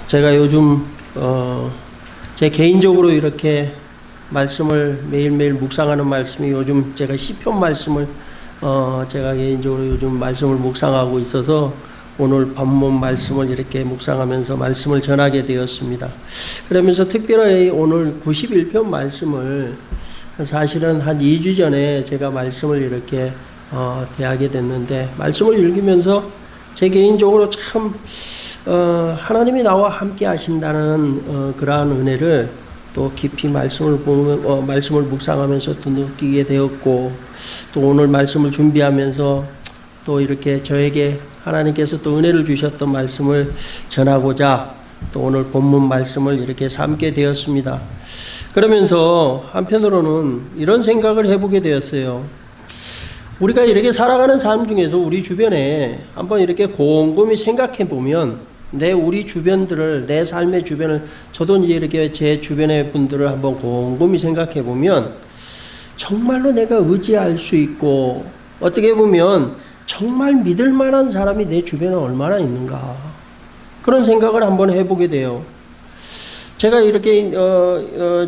제가 요즘 제 개인적으로 이렇게 말씀을 매일매일 묵상하는 말씀이 요즘 제가 시편 말씀을 제가 개인적으로 요즘 말씀을 묵상하고 있어서 오늘 본문 말씀을 이렇게 묵상하면서 말씀을 전하게 되었습니다. 그러면서 특별히 오늘 91편 말씀을 사실은 한 2주 전에 제가 말씀을 이렇게 대하게 됐는데, 말씀을 읽으면서 제 개인적으로 참 하나님이 나와 함께 하신다는 그러한 은혜를 또 깊이 말씀을 보면 말씀을 묵상하면서 또 느끼게 되었고, 또 오늘 말씀을 준비하면서 또 이렇게 저에게 하나님께서 또 은혜를 주셨던 말씀을 전하고자 또 오늘 본문 말씀을 이렇게 삼게 되었습니다. 그러면서 한편으로는 이런 생각을 해보게 되었어요. 우리가 이렇게 살아가는 삶 중에서 우리 주변에 한번 이렇게 곰곰이 생각해 보면, 우리 주변들을, 내 삶의 주변을, 저도 이제 이렇게 제 주변의 분들을 한번 곰곰이 생각해 보면 정말로 내가 의지할 수 있고, 어떻게 보면 정말 믿을 만한 사람이 내 주변에 얼마나 있는가, 그런 생각을 한번 해보게 돼요. 제가 이렇게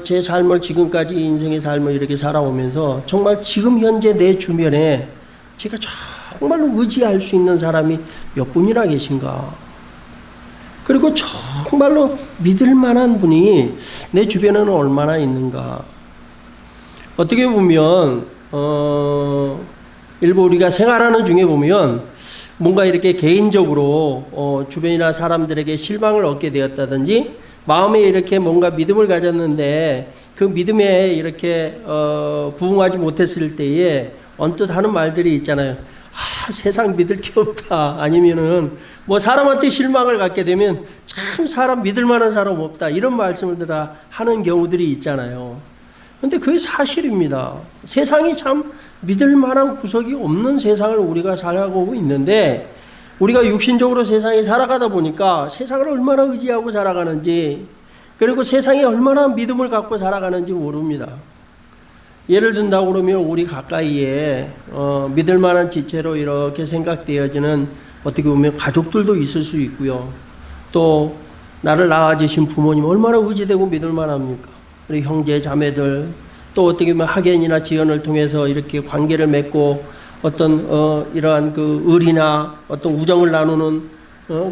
제 삶을, 지금까지 인생의 삶을 이렇게 살아오면서 정말 지금 현재 내 주변에 제가 정말로 의지할 수 있는 사람이 몇 분이나 계신가, 그리고 정말로 믿을 만한 분이 내 주변에는 얼마나 있는가. 어떻게 보면 일부 우리가 생활하는 중에 보면 뭔가 이렇게 개인적으로 주변이나 사람들에게 실망을 얻게 되었다든지, 마음에 이렇게 뭔가 믿음을 가졌는데 그 믿음에 이렇게 부응하지 못했을 때에 언뜻 하는 말들이 있잖아요. 세상 믿을 게 없다. 아니면은 뭐 사람한테 실망을 갖게 되면 참 사람 믿을 만한 사람 없다, 이런 말씀을 다 하는 경우들이 있잖아요. 근데 그게 사실입니다. 세상이 참 믿을 만한 구석이 없는 세상을 우리가 살아가고 있는데, 우리가 육신적으로 세상에 살아가다 보니까 세상을 얼마나 의지하고 살아가는지, 그리고 세상에 얼마나 믿음을 갖고 살아가는지 모릅니다. 예를 든다고 그러면 우리 가까이에 믿을 만한 지체로 이렇게 생각되어지는, 어떻게 보면 가족들도 있을 수 있고요. 또 나를 낳아주신 부모님 얼마나 의지되고 믿을 만합니까? 우리 형제 자매들, 또 어떻게 보면 학연이나 지연을 통해서 이렇게 관계를 맺고 어떤 이러한 그 의리나 어떤 우정을 나누는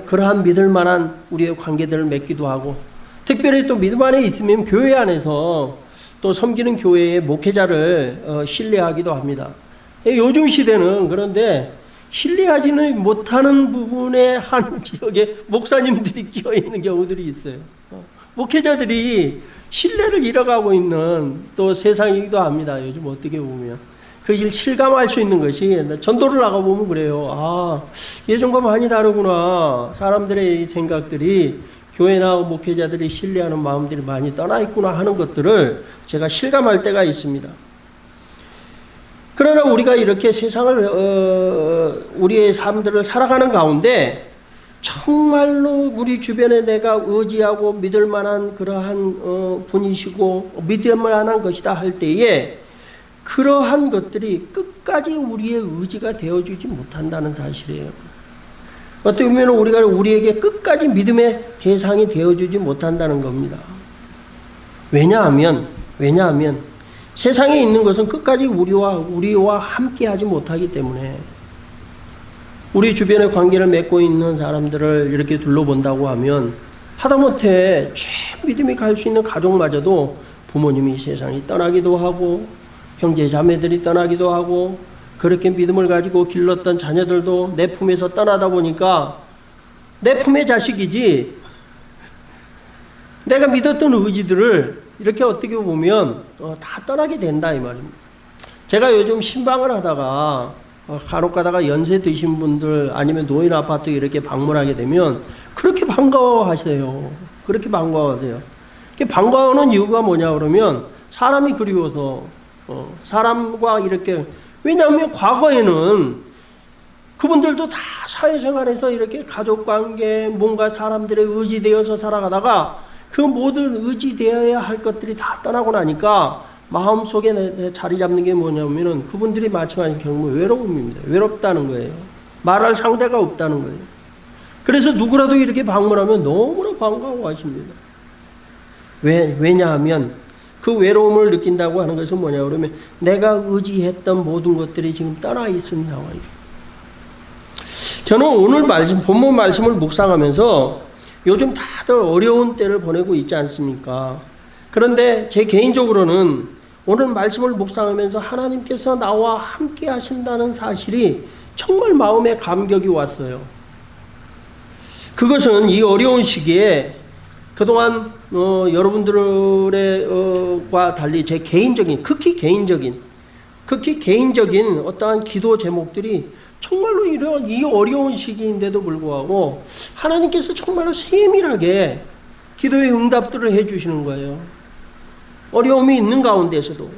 그러한 믿을 만한 우리의 관계들을 맺기도 하고, 특별히 또 믿음 안에 있으면 교회 안에서 또 섬기는 교회의 목회자를 신뢰하기도 합니다. 요즘 시대는 그런데 신뢰하지는 못하는 부분에 한 지역에 목사님들이 끼어 있는 경우들이 있어요. 목회자들이 신뢰를 잃어가고 있는 또 세상이기도 합니다. 요즘 어떻게 보면 그것을 실감할 수 있는 것이, 전도를 나가보면 그래요. 예전과 많이 다르구나. 사람들의 생각들이, 교회나 목회자들이 신뢰하는 마음들이 많이 떠나 있구나 하는 것들을 제가 실감할 때가 있습니다. 그러나 우리가 이렇게 세상을 우리의 삶들을 살아가는 가운데 정말로 우리 주변에 내가 의지하고 믿을 만한 그러한 분이시고 믿을 만한 것이다 할 때에, 그러한 것들이 끝까지 우리의 의지가 되어주지 못한다는 사실이에요. 어떻게 보면 우리에게 끝까지 믿음의 대상이 되어주지 못한다는 겁니다. 왜냐하면 세상에 있는 것은 끝까지 우리와 함께 하지 못하기 때문에, 우리 주변에 관계를 맺고 있는 사람들을 이렇게 둘러본다고 하면 하다못해 믿음이 갈 수 있는 가족마저도 부모님이 세상이 떠나기도 하고, 형제 자매들이 떠나기도 하고, 그렇게 믿음을 가지고 길렀던 자녀들도 내 품에서 떠나다 보니까 내 품의 자식이지, 내가 믿었던 의지들을 이렇게 어떻게 보면 다 떠나게 된다, 이 말입니다. 제가 요즘 신방을 하다가 간혹 가다가 연세 드신 분들 아니면 노인 아파트 이렇게 방문하게 되면 그렇게 반가워하세요. 그렇게 반가워하세요. 반가워하는 이유가 뭐냐 그러면 사람이 그리워서, 사람과 이렇게, 왜냐하면 과거에는 그분들도 다 사회생활에서 이렇게 가족관계, 뭔가 사람들의 의지되어서 살아가다가 그 모든 의지되어야 할 것들이 다 떠나고 나니까 마음속에 자리 잡는 게 뭐냐면은 그분들이 말씀하신 경우 외로움입니다. 외롭다는 거예요. 말할 상대가 없다는 거예요. 그래서 누구라도 이렇게 방문하면 너무나 너무나 반가워하십니다. 왜냐하면 그 외로움을 느낀다고 하는 것은 뭐냐 그러면 내가 의지했던 모든 것들이 지금 떠나 있은 상황이에요. 저는 오늘 본문 말씀을 묵상하면서 요즘 다들 어려운 때를 보내고 있지 않습니까? 그런데 제 개인적으로는 오늘 말씀을 묵상하면서 하나님께서 나와 함께 하신다는 사실이 정말 마음에 감격이 왔어요. 그것은 이 어려운 시기에 그동안 여러분들과 달리 제 개인적인 극히 개인적인 어떠한 기도 제목들이 정말로 이런 이 어려운 시기인데도 불구하고 하나님께서 정말로 세밀하게 기도의 응답들을 해주시는 거예요. 어려움이 있는 가운데서도.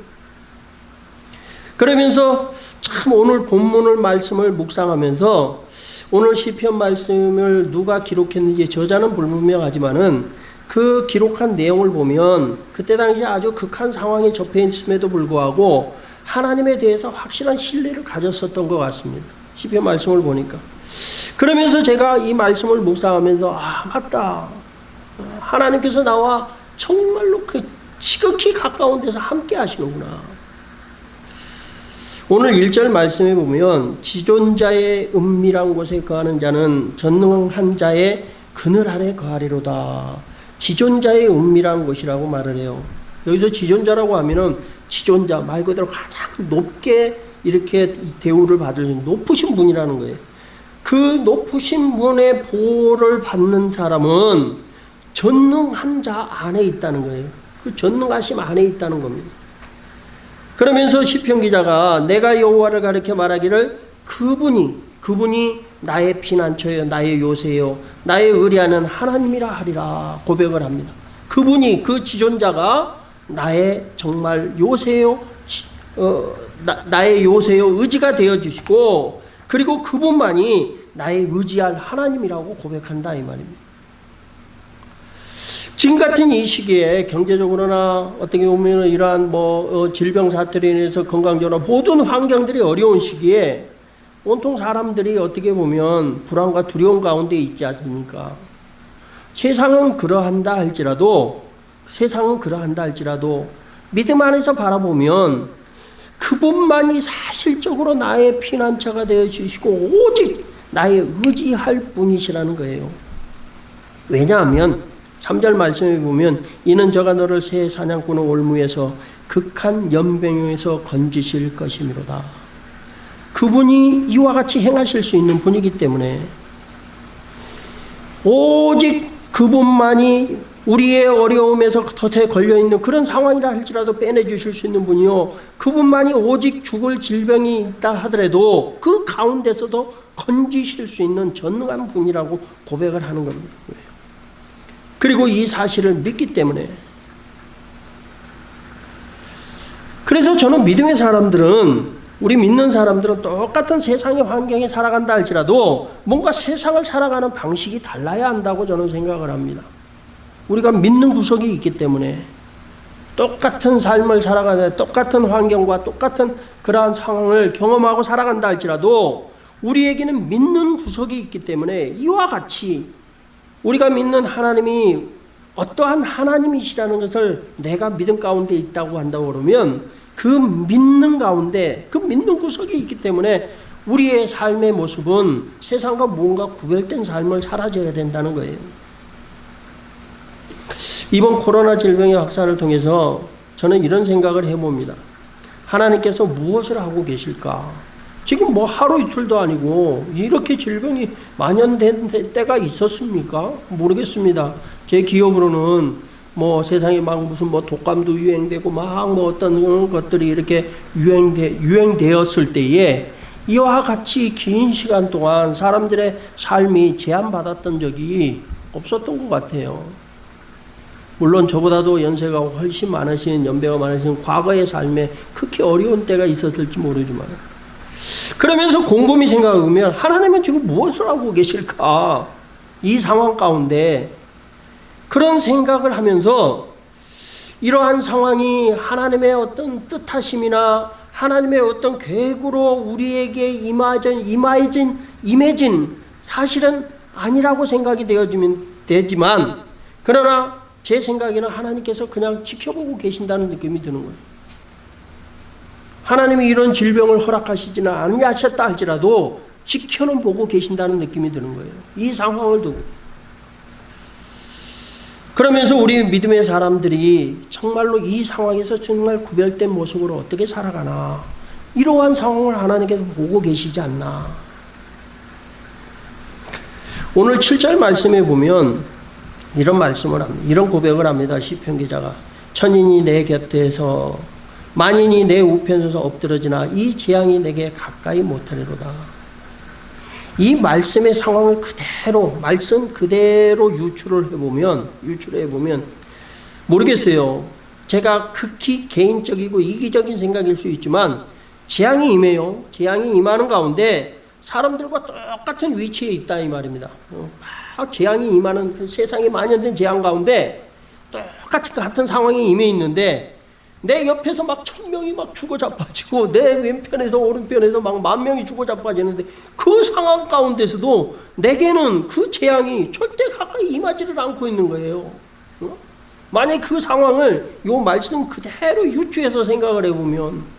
그러면서 참 오늘 본문을 말씀을 묵상하면서 오늘 시편 말씀을 누가 기록했는지 저자는 불분명하지만은 그 기록한 내용을 보면 그때 당시 아주 극한 상황에 접해 있음에도 불구하고 하나님에 대해서 확실한 신뢰를 가졌었던 것 같습니다. 시편 말씀을 보니까. 그러면서 제가 이 말씀을 묵상하면서 맞다. 하나님께서 나와 정말로 그 지극히 가까운 데서 함께 하시는구나. 오늘 1절 말씀에 보면 지존자의 은밀한 곳에 거하는 자는 전능한 자의 그늘 아래 거하리로다. 지존자의 은밀한 곳이라고 말을 해요. 여기서 지존자라고 하면은 지존자 말 그대로 가장 높게 이렇게 대우를 받을 수 있는 높으신 분이라는 거예요. 그 높으신 분의 보호를 받는 사람은 전능한 자 안에 있다는 거예요. 그 전능하심 안에 있다는 겁니다. 그러면서 시편 기자가 내가 여호와를 가리켜 말하기를 그분이 나의 피난처요 나의 요새요 나의 의뢰하는 하나님이라 하리라 고백을 합니다. 그분이 그 지존자가 나의 정말 요새요 나의 요새요 의지가 되어 주시고 그리고 그분만이 나의 의지할 하나님이라고 고백한다 이 말입니다. 지금 같은 이 시기에 경제적으로나 어떻게 보면 이러한 질병 사태로 인해서 건강적으로 모든 환경들이 어려운 시기에 온통 사람들이 어떻게 보면 불안과 두려움 가운데 있지 않습니까? 세상은 그러한다 할지라도 믿음 안에서 바라보면 그분만이 사실적으로 나의 피난처가 되어 주시고 오직 나의 의지할 분이시라는 거예요. 왜냐하면 3절 말씀에 보면 이는 저가 너를 새 사냥꾼의 올무에서 극한 연병에서 건지실 것이미로다. 그분이 이와 같이 행하실 수 있는 분이기 때문에 오직 그분만이 우리의 어려움에서 덫에 걸려있는 그런 상황이라 할지라도 빼내주실 수 있는 분이요 그분만이 오직 죽을 질병이 있다 하더라도 그 가운데서도 건지실 수 있는 전능한 분이라고 고백을 하는 겁니다. 그리고 이 사실을 믿기 때문에 그래서 저는 믿음의 사람들은 우리 믿는 사람들은 똑같은 세상의 환경에 살아간다 할지라도 뭔가 세상을 살아가는 방식이 달라야 한다고 저는 생각을 합니다. 우리가 믿는 구석이 있기 때문에 똑같은 삶을 살아가는 똑같은 환경과 똑같은 그러한 상황을 경험하고 살아간다 할지라도 우리에게는 믿는 구석이 있기 때문에 이와 같이 우리가 믿는 하나님이 어떠한 하나님이시라는 것을 내가 믿음 가운데 있다고 한다고 그러면 그 믿는 가운데 그 믿는 구석이 있기 때문에 우리의 삶의 모습은 세상과 뭔가 구별된 삶을 살아줘야 된다는 거예요. 이번 코로나 질병의 확산을 통해서 저는 이런 생각을 해봅니다. 하나님께서 무엇을 하고 계실까? 지금 하루 이틀도 아니고 이렇게 질병이 만연된 때가 있었습니까? 모르겠습니다. 제 기억으로는 세상에 무슨 독감도 유행되고 어떤 것들이 이렇게 유행되었을 때에 이와 같이 긴 시간 동안 사람들의 삶이 제한받았던 적이 없었던 것 같아요. 물론 저보다도 연세가 훨씬 많으신 연배가 많으신 과거의 삶에 극히 어려운 때가 있었을지 모르지만 그러면서 곰곰이 생각해보면 하나님은 지금 무엇을 하고 계실까? 이 상황 가운데 그런 생각을 하면서 이러한 상황이 하나님의 어떤 뜻하심이나 하나님의 어떤 계획으로 우리에게 임해진 사실은 아니라고 생각이 되지만 그러나 제 생각에는 하나님께서 그냥 지켜보고 계신다는 느낌이 드는 거예요. 하나님이 이런 질병을 허락하시지는 않으셨다 할지라도 지켜는 보고 계신다는 느낌이 드는 거예요. 이 상황을 두고. 그러면서 우리 믿음의 사람들이 정말로 이 상황에서 정말 구별된 모습으로 어떻게 살아가나, 이러한 상황을 하나님께서 보고 계시지 않나. 오늘 7절 말씀에 보면 이런 말씀을 합니다. 이런 고백을 합니다. 시편 기자가. 천인이 내 곁에서 만인이 내 우편에 서서 엎드러지나 이 재앙이 내게 가까이 못하리로다. 이 말씀의 상황을 그대로, 말씀 그대로 유출해 보면 모르겠어요. 제가 극히 개인적이고 이기적인 생각일 수 있지만 재앙이 임해요. 재앙이 임하는 가운데 사람들과 똑같은 위치에 있다 이 말입니다. 막 재앙이 임하는 세상에 만연된 재앙 가운데 같은 상황이 임해 있는데 내 옆에서 막 1000명이 막 죽어 자빠지고 내 왼편에서 오른편에서 막 10,000명이 죽어 자빠지는데 그 상황 가운데서도 내게는 그 재앙이 절대 가까이 임하지를 않고 있는 거예요. 만약 그 상황을 요 말씀 그대로 유추해서 생각을 해보면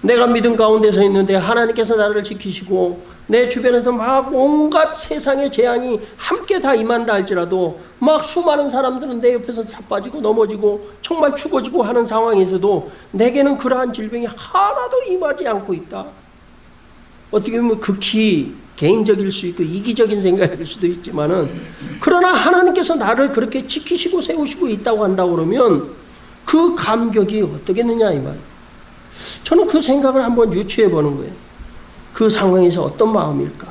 내가 믿음 가운데서 있는데 하나님께서 나를 지키시고 내 주변에서 막 온갖 세상의 재앙이 함께 다 임한다 할지라도 막 수많은 사람들은 내 옆에서 자빠지고 넘어지고 정말 죽어지고 하는 상황에서도 내게는 그러한 질병이 하나도 임하지 않고 있다. 어떻게 보면 극히 개인적일 수 있고 이기적인 생각일 수도 있지만은 그러나 하나님께서 나를 그렇게 지키시고 세우시고 있다고 한다고 그러면 그 감격이 어떻겠느냐 이 말. 저는 그 생각을 한번 유추해 보는 거예요. 그 상황에서 어떤 마음일까?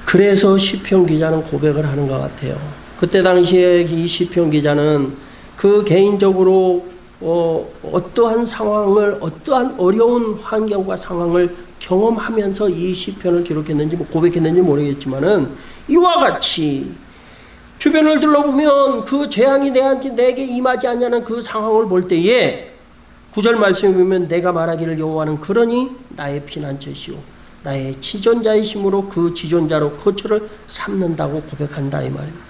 그래서 시편 기자는 고백을 하는 것 같아요. 그때 당시에 이 시편 기자는 그 개인적으로 어떠한 상황을, 어떠한 어려운 환경과 상황을 경험하면서 이 시편을 기록했는지 고백했는지 모르겠지만은 이와 같이 주변을 둘러보면 그 재앙이 내게 임하지 않냐는 그 상황을 볼 때에 9절 말씀에 보면 내가 말하기를 여호와는 그러니 나의 피난처시오 나의 지존자이심으로 그 지존자로 거처를 삼는다고 고백한다 이 말입니다.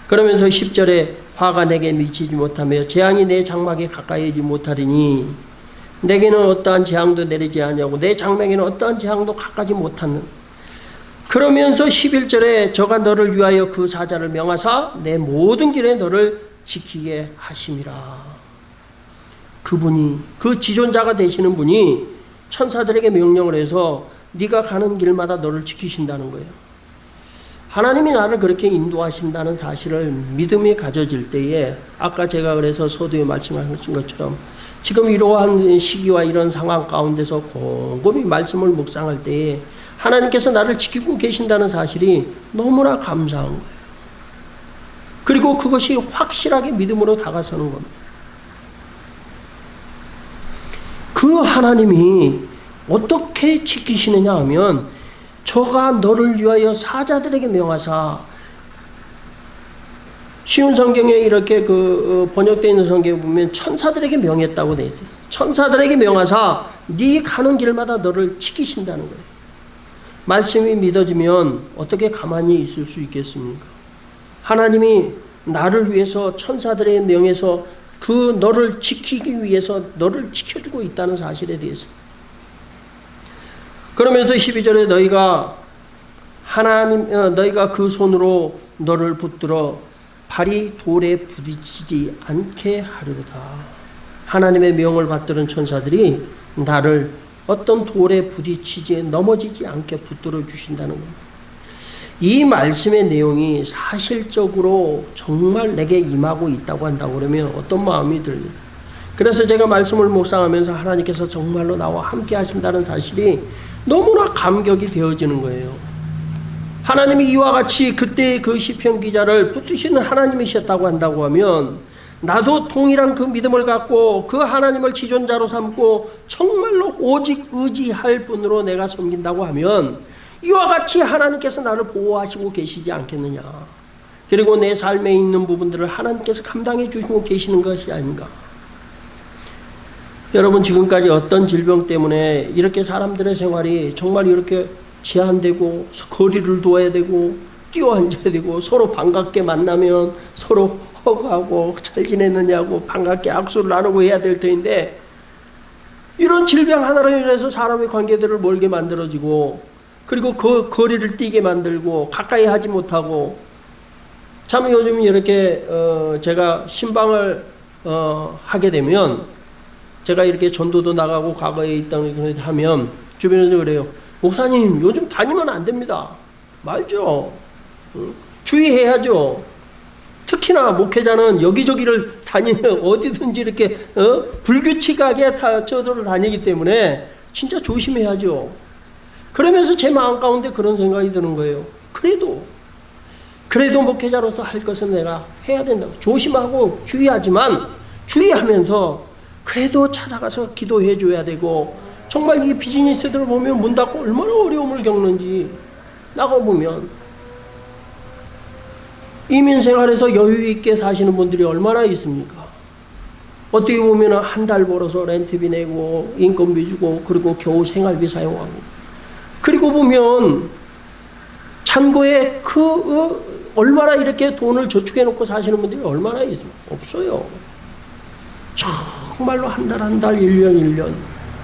그러면서 10절에 화가 내게 미치지 못하며 재앙이 내 장막에 가까이 오지 못하리니 내게는 어떠한 재앙도 내리지 아니하고 내 장막에는 어떠한 재앙도 가까이 못하는. 그러면서 11절에 저가 너를 위하여 그 사자를 명하사 내 모든 길에 너를 지키게 하심이라. 그분이, 그 지존자가 되시는 분이 천사들에게 명령을 해서 네가 가는 길마다 너를 지키신다는 거예요. 하나님이 나를 그렇게 인도하신다는 사실을 믿음이 가져질 때에 아까 제가 그래서 서두에 말씀하신 것처럼 지금 이러한 시기와 이런 상황 가운데서 곰곰이 말씀을 묵상할 때에 하나님께서 나를 지키고 계신다는 사실이 너무나 감사한 거예요. 그리고 그것이 확실하게 믿음으로 다가서는 겁니다. 그 하나님이 어떻게 지키시느냐 하면 저가 너를 위하여 사자들에게 명하사, 쉬운 성경에 이렇게 번역되어 있는 성경에 보면 천사들에게 명했다고 되어 있어요. 천사들에게 명하사 네 가는 길마다 너를 지키신다는 거예요. 말씀이 믿어지면 어떻게 가만히 있을 수 있겠습니까? 하나님이 나를 위해서 천사들의 명에서 그 너를 지키기 위해서 너를 지켜주고 있다는 사실에 대해서. 그러면서 12절에 너희가 그 손으로 너를 붙들어 발이 돌에 부딪히지 않게 하리로다. 하나님의 명을 받들은 천사들이 나를 어떤 돌에 부딪히지 넘어지지 않게 붙들어 주신다는 겁니다. 이 말씀의 내용이 사실적으로 정말 내게 임하고 있다고 한다고 그러면 어떤 마음이 들겠어요? 그래서 제가 말씀을 묵상하면서 하나님께서 정말로 나와 함께 하신다는 사실이 너무나 감격이 되어지는 거예요. 하나님이 이와 같이 그때 그 시편 기자를 붙드시는 하나님이셨다고 한다고 하면 나도 동일한 그 믿음을 갖고 그 하나님을 지존자로 삼고 정말로 오직 의지할 분으로 내가 섬긴다고 하면 이와 같이 하나님께서 나를 보호하시고 계시지 않겠느냐. 그리고 내 삶에 있는 부분들을 하나님께서 감당해 주시고 계시는 것이 아닌가. 여러분 지금까지 어떤 질병 때문에 이렇게 사람들의 생활이 정말 이렇게 제한되고 거리를 둬야 되고 뛰어 앉아야 되고, 서로 반갑게 만나면 서로 허구하고 잘 지냈느냐고 반갑게 악수를 나누고 해야 될 터인데, 이런 질병 하나로 인해서 사람의 관계들을 멀게 만들어지고, 그리고 그 거리를 띄게 만들고 가까이 하지 못하고. 참 요즘 이렇게 제가 신방을 하게 되면, 제가 이렇게 전도도 나가고 과거에 있다고 하면 주변에서 그래요. 목사님 요즘 다니면 안 됩니다. 말죠. 주의해야죠. 특히나 목회자는 여기저기를 다니면 어디든지 이렇게 불규칙하게 저절로 다니기 때문에 진짜 조심해야죠. 그러면서 제 마음 가운데 그런 생각이 드는 거예요. 그래도 목회자로서 할 것은 내가 해야 된다고. 조심하고 주의하면서 그래도 찾아가서 기도해 줘야 되고, 정말 이 비즈니스들을 보면 문 닫고 얼마나 어려움을 겪는지 나가보면, 이민 생활에서 여유 있게 사시는 분들이 얼마나 있습니까? 어떻게 보면 한 달 벌어서 렌트비 내고 인건비 주고 그리고 겨우 생활비 사용하고, 그리고 보면 잔고에 얼마나 이렇게 돈을 저축해 놓고 사시는 분들이 얼마나 있습니까? 없어요. 정말로 한 달, 1년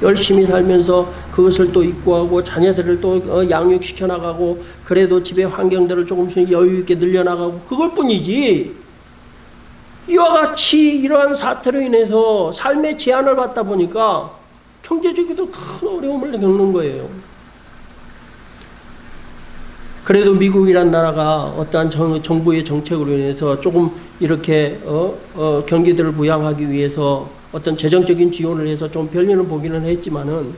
열심히 살면서 그것을 또 입고하고 자녀들을 또 양육시켜 나가고, 그래도 집의 환경들을 조금씩 여유 있게 늘려나가고, 그걸 뿐이지, 이와 같이 이러한 사태로 인해서 삶의 제한을 받다 보니까 경제적으로도 큰 어려움을 겪는 거예요. 그래도 미국이란 나라가 어떠한 정부의 정책으로 인해서 조금 이렇게 경기들을 부양하기 위해서 어떤 재정적인 지원을 해서 좀 별일을 보기는 했지만은,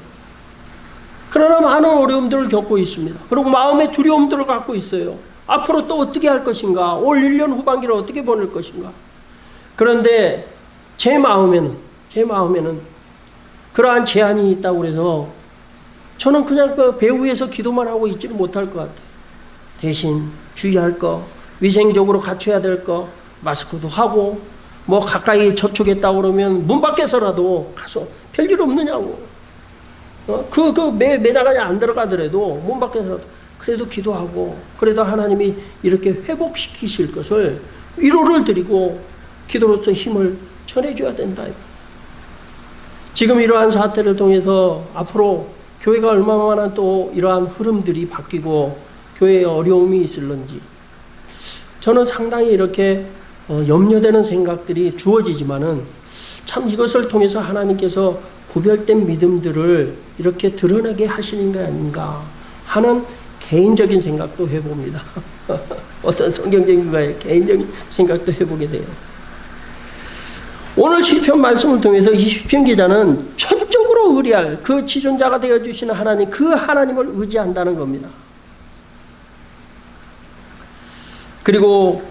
그러나 많은 어려움들을 겪고 있습니다. 그리고 마음의 두려움들을 갖고 있어요. 앞으로 또 어떻게 할 것인가? 올 1년 후반기를 어떻게 보낼 것인가? 그런데 제 마음에는 그러한 제한이 있다고 그래서 저는 그냥 그 배후에서 기도만 하고 있지는 못할 것 같아요. 대신 주의할 거, 위생적으로 갖춰야 될 거, 마스크도 하고, 뭐 가까이 접촉했다고 그러면 문 밖에서라도 가서 별일 없느냐고. 매장까지 안 들어가더라도 문 밖에서라도 그래도 기도하고, 그래도 하나님이 이렇게 회복시키실 것을 위로를 드리고 기도로서 힘을 전해줘야 된다. 지금 이러한 사태를 통해서 앞으로 교회가 얼마나 또 이러한 흐름들이 바뀌고 교회에 어려움이 있을런지 저는 상당히 이렇게 염려되는 생각들이 주어지지만은, 참 이것을 통해서 하나님께서 구별된 믿음들을 이렇게 드러나게 하시는 게 아닌가 하는 개인적인 생각도 해봅니다. 어떤 성경적인 거에 개인적인 생각도 해보게 돼요. 오늘 시편 말씀을 통해서 이 시편 기자는 전적으로 의뢰할 그 지존자가 되어주시는 하나님, 그 하나님을 의지한다는 겁니다. 그리고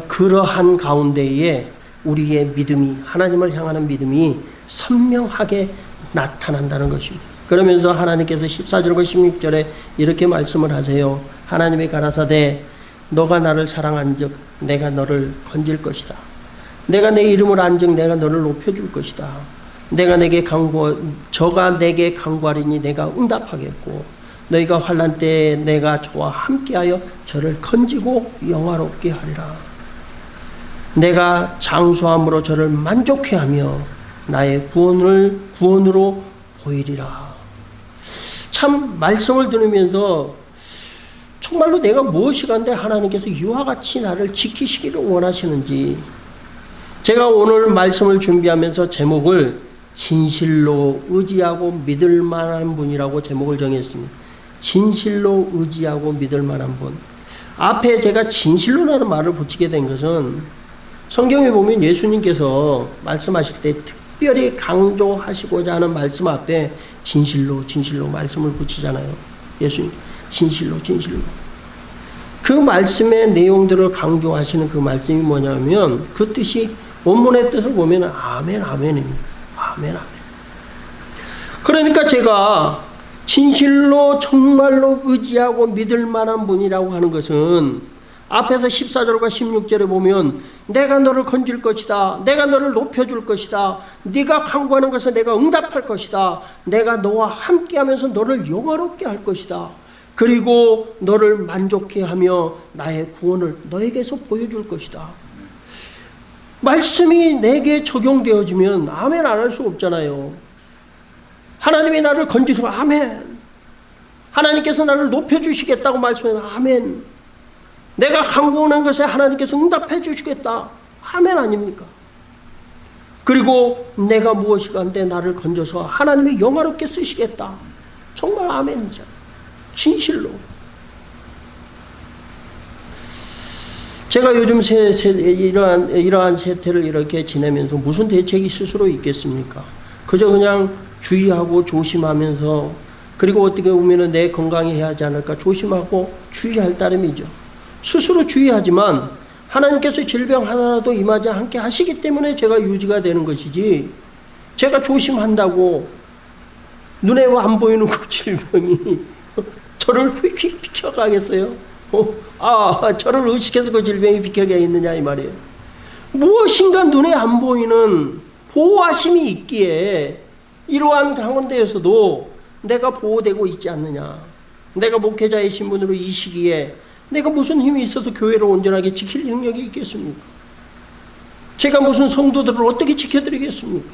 그러한 가운데에 우리의 믿음이, 하나님을 향하는 믿음이 선명하게 나타난다는 것입니다. 그러면서 하나님께서 14절과 16절에 이렇게 말씀을 하세요. 하나님이 가라사대 너가 나를 상한즉 내가 너를 건질 것이다. 내가 내 이름을 안즉 내가 너를 높여줄 것이다. 저가 내게 간구하리니 내가 응답하겠고, 너희가 환난 때에 내가 저와 함께하여 저를 건지고 영화롭게 하리라. 내가 장수함으로 저를 만족해 하며 나의 구원으로 보이리라. 참 말씀을 들으면서 정말로 내가 무엇이 간데 하나님께서 이와 같이 나를 지키시기를 원하시는지, 제가 오늘 말씀을 준비하면서 제목을 진실로 의지하고 믿을 만한 분이라고 제목을 정했습니다. 진실로 의지하고 믿을 만한 분. 앞에 제가 진실로라는 말을 붙이게 된 것은 성경에 보면 예수님께서 말씀하실 때 특별히 강조하시고자 하는 말씀 앞에 진실로 말씀을 붙이잖아요. 예수님 진실로. 그 말씀의 내용들을 강조하시는 그 말씀이 뭐냐면, 그 뜻이 원문의 뜻을 보면 아멘입니다. 아멘. 그러니까 제가 진실로 정말로 의지하고 믿을 만한 분이라고 하는 것은 앞에서 14절과 16절에 보면 내가 너를 건질 것이다. 내가 너를 높여줄 것이다. 네가 간구하는 것은 내가 응답할 것이다. 내가 너와 함께하면서 너를 영화롭게 할 것이다. 그리고 너를 만족해 하며 나의 구원을 너에게서 보여줄 것이다. 말씀이 내게 적용되어지면 아멘 안 할 수 없잖아요. 하나님이 나를 건지시고 아멘. 하나님께서 나를 높여주시겠다고 말씀해서 아멘. 내가 간구하는 것에 하나님께서 응답해 주시겠다. 아멘 아닙니까? 그리고 내가 무엇이간데 나를 건져서 하나님이 영화롭게 쓰시겠다. 정말 아멘이죠. 진실로. 제가 요즘 이러한 세태를 이렇게 지내면서 무슨 대책이 스스로 있겠습니까? 그저 그냥 주의하고 조심하면서, 그리고 어떻게 보면 내 건강에 해야 하지 않을까 조심하고 주의할 따름이죠. 스스로 주의하지만 하나님께서 질병 하나라도 임하지 않게 하시기 때문에 제가 유지가 되는 것이지, 제가 조심한다고 눈에 안 보이는 그 질병이 저를 휙휙 비켜가겠어요? 저를 의식해서 그 질병이 비켜가겠느냐 이 말이에요. 무엇인가 눈에 안 보이는 보호하심이 있기에 이러한 가운데에서도 내가 보호되고 있지 않느냐. 내가 목회자의 신분으로 이 시기에 내가 무슨 힘이 있어서 교회를 온전하게 지킬 능력이 있겠습니까? 제가 무슨 성도들을 어떻게 지켜드리겠습니까?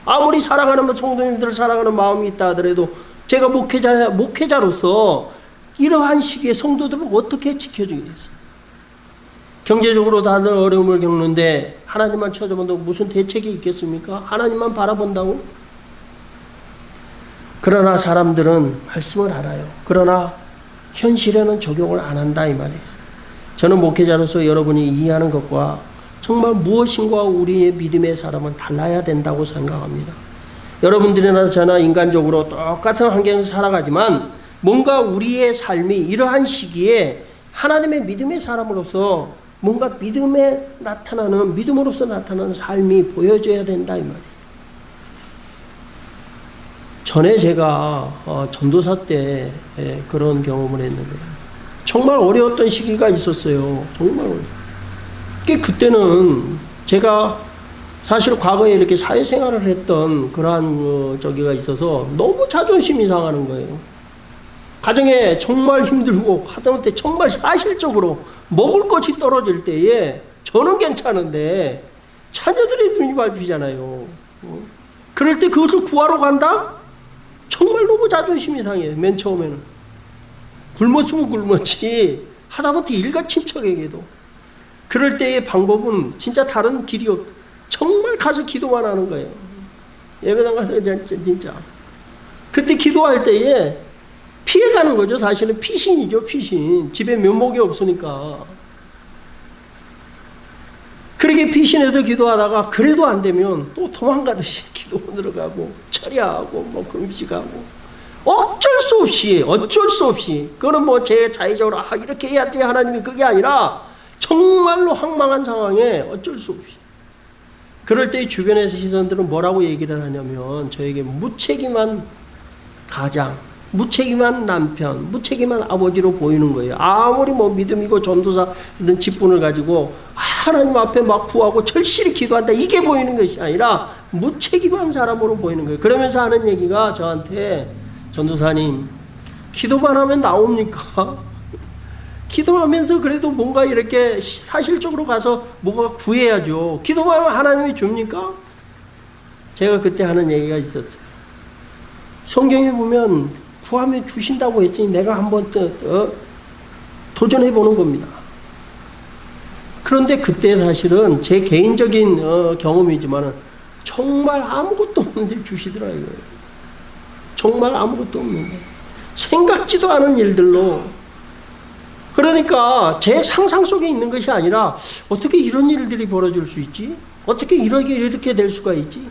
아무리 사랑하는 성도님들을 사랑하는 마음이 있다 하더라도 제가 목회자로서 이러한 시기에 성도들을 어떻게 지켜주겠어요? 경제적으로 다들 어려움을 겪는데 하나님만 찾아본다고 무슨 대책이 있겠습니까? 하나님만 바라본다고? 그러나 사람들은 말씀을 알아요. 그러나 현실에는 적용을 안 한다 이 말이에요. 저는 목회자로서 여러분이 이해하는 것과 정말 무엇인가 우리의 믿음의 사람은 달라야 된다고 생각합니다. 여러분들이나 저나 인간적으로 똑같은 환경에서 살아가지만 뭔가 우리의 삶이 이러한 시기에 하나님의 믿음의 사람으로서 뭔가 믿음으로서 나타나는 삶이 보여져야 된다 이 말이에요. 전에 제가 전도사 때 그런 경험을 했는데 정말 어려웠던 시기가 있었어요. 정말 어려웠어요. 그때는 제가 사실 과거에 이렇게 사회생활을 했던 그러한 저기가 있어서 너무 자존심이 상하는 거예요. 가정에 정말 힘들고 하다못해 정말 사실적으로 먹을 것이 떨어질 때에 저는 괜찮은데 자녀들의 눈이 밟히잖아요. 그럴 때 그것을 구하러 간다? 정말 너무 자존심이 상해요. 맨 처음에는. 굶었으면 굶었지 하다못해 일가 친척에게도. 그럴 때의 방법은 진짜 다른 길이 정말 가서 기도만 하는 거예요. 예배당 가서 진짜. 그때 기도할 때에 피해가는 거죠. 사실은 피신이죠. 피신. 집에 면목이 없으니까. 그렇게 피신해서 기도하다가 그래도 안 되면 또 도망가듯이 기도 들어가고 처리하고 금식하고 어쩔 수 없이 그거는 제 자의적으로 이렇게 해야 돼 하나님이 그게 아니라 정말로 황망한 상황에 어쩔 수 없이. 그럴 때 주변에서 시선들은 뭐라고 얘기를 하냐면 저에게 무책임한 가장, 무책임한 남편, 무책임한 아버지로 보이는 거예요. 아무리 믿음이고 전도사 이런 직분을 가지고 하나님 앞에 막 구하고 절실히 기도한다 이게 보이는 것이 아니라 무책임한 사람으로 보이는 거예요. 그러면서 하는 얘기가 저한테 전도사님 기도만 하면 나옵니까? 기도하면서 그래도 뭔가 이렇게 사실적으로 가서 뭐가 구해야죠. 기도만 하면 하나님이 줍니까? 제가 그때 하는 얘기가 있었어요. 성경에 보면 구하면 주신다고 했으니 내가 한번 도전해 보는 겁니다. 그런데 그때 사실은 제 개인적인 경험이지만 정말 아무것도 없는데 주시더라고요. 정말 아무것도 없는데 생각지도 않은 일들로. 그러니까 제 상상 속에 있는 것이 아니라 어떻게 이런 일들이 벌어질 수 있지? 어떻게 이렇게 될 수가 있지?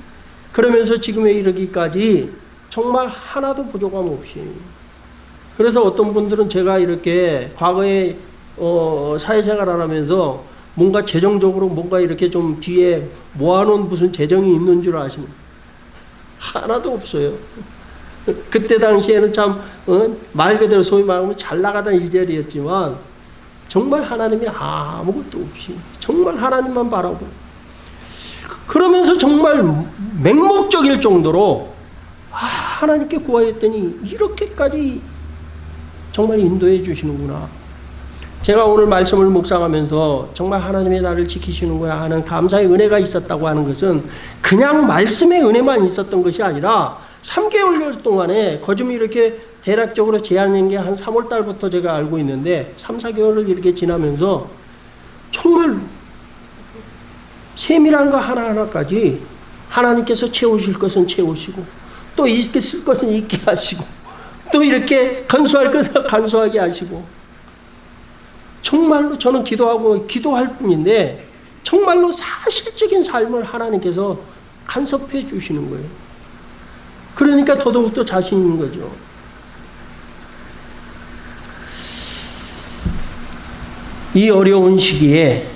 그러면서 지금에 이르기까지 정말 하나도 부족함 없이. 그래서 어떤 분들은 제가 이렇게 과거에 사회생활을 하면서 뭔가 재정적으로 뭔가 이렇게 좀 뒤에 모아놓은 무슨 재정이 있는 줄 아시는 하나도 없어요. 그때 당시에는 참 말 그대로 소위 말하면 잘 나가던 시절이었지만 정말 하나님이 아무것도 없이 정말 하나님만 바라고 그러면서 정말 맹목적일 정도로 하나님께 구하였더니 이렇게까지 정말 인도해 주시는구나. 제가 오늘 말씀을 묵상하면서 정말 하나님의 나를 지키시는구나 하는 감사의 은혜가 있었다고 하는 것은 그냥 말씀의 은혜만 있었던 것이 아니라 3개월 동안에 거듭이 이렇게 대략적으로 제한된 게 한 3월 달부터 제가 알고 있는데 3, 4개월을 이렇게 지나면서 정말 세밀한 거 하나하나까지 하나님께서 채우실 것은 채우시고 또 있을 것은 있게 하시고 또 이렇게 간수할 것은 간수하게 하시고 정말로 저는 기도할 뿐인데 정말로 사실적인 삶을 하나님께서 간섭해 주시는 거예요. 그러니까 더더욱더 자신 있는 거죠. 이 어려운 시기에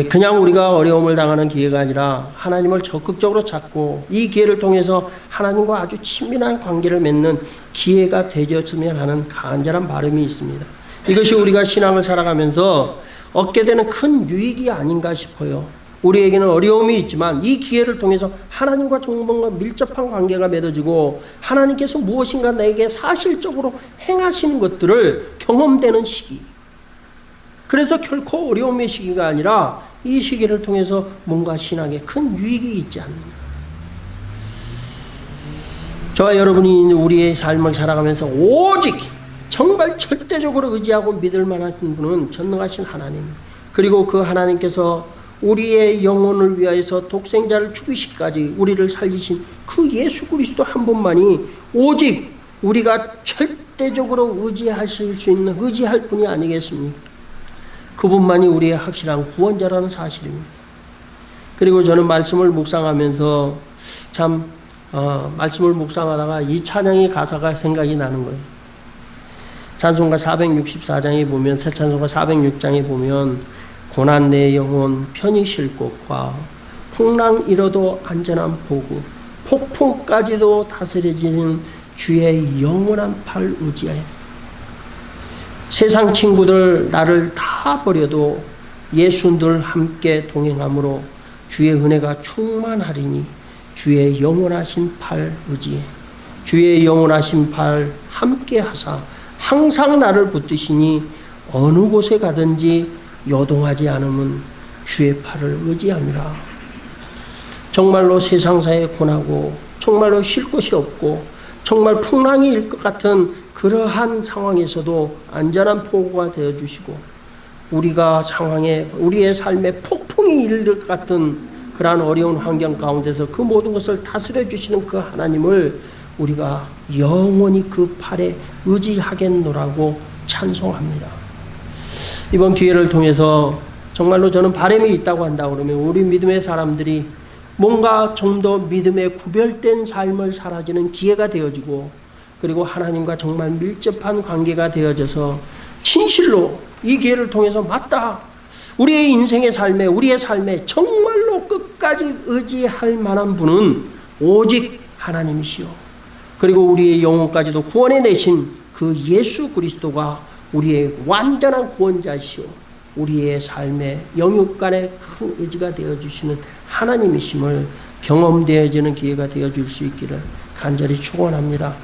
그냥 우리가 어려움을 당하는 기회가 아니라 하나님을 적극적으로 찾고 이 기회를 통해서 하나님과 아주 친밀한 관계를 맺는 기회가 되었으면 하는 간절한 바람이 있습니다. 이것이 우리가 신앙을 살아가면서 얻게 되는 큰 유익이 아닌가 싶어요. 우리에게는 어려움이 있지만 이 기회를 통해서 하나님과 정말 밀접한 관계가 맺어지고 하나님께서 무엇인가 내게 사실적으로 행하시는 것들을 경험되는 시기. 그래서 결코 어려움의 시기가 아니라 이 시기를 통해서 뭔가 신앙에 큰 유익이 있지 않는가. 저와 여러분이 우리의 삶을 살아가면서 오직 정말 절대적으로 의지하고 믿을 만한 분은 전능하신 하나님, 그리고 그 하나님께서 우리의 영혼을 위하여서 독생자를 죽이시기까지 우리를 살리신 그 예수 그리스도 한 분만이 오직 우리가 절대적으로 의지할 분이 아니겠습니까? 그분만이 우리의 확실한 구원자라는 사실입니다. 그리고 저는 말씀을 묵상하면서 말씀을 묵상하다가 이 찬양의 가사가 생각이 나는 거예요. 찬송가 464장에 보면, 새 찬송가 406장에 보면 고난 내 영혼 편히 쉴 곳과 풍랑 잃어도 안전한 보고 폭풍까지도 다스려지는 주의 영원한 팔 의지하여 세상 친구들 나를 다 버려도 예수 늘 함께 동행함으로 주의 은혜가 충만하리니 주의 영원하신 팔 의지해 주의 영원하신 팔 함께 하사 항상 나를 붙드시니 어느 곳에 가든지 요동하지 않으면 주의 팔을 의지함이라. 정말로 세상사에 고나고 정말로 쉴 곳이 없고 정말 풍랑이 일 것 같은 그러한 상황에서도 안전한 포구가 되어주시고 우리의 삶에 폭풍이 이를 것 같은 그러한 어려운 환경 가운데서 그 모든 것을 다스려 주시는 그 하나님을 우리가 영원히 그 팔에 의지하겠노라고 찬송합니다. 이번 기회를 통해서 정말로 저는 바람이 있다고 한다 그러면 우리 믿음의 사람들이 뭔가 좀 더 믿음에 구별된 삶을 살아지는 기회가 되어지고 그리고 하나님과 정말 밀접한 관계가 되어져서 진실로 이 기회를 통해서 맞다. 우리의 인생의 삶에 우리의 삶에 정말로 끝까지 의지할 만한 분은 오직 하나님이시오. 그리고 우리의 영혼까지도 구원해 내신 그 예수 그리스도가 우리의 완전한 구원자시오. 우리의 삶의 영육간의 큰 의지가 되어주시는 하나님이심을 경험되어지는 기회가 되어줄 수 있기를 간절히 축원합니다.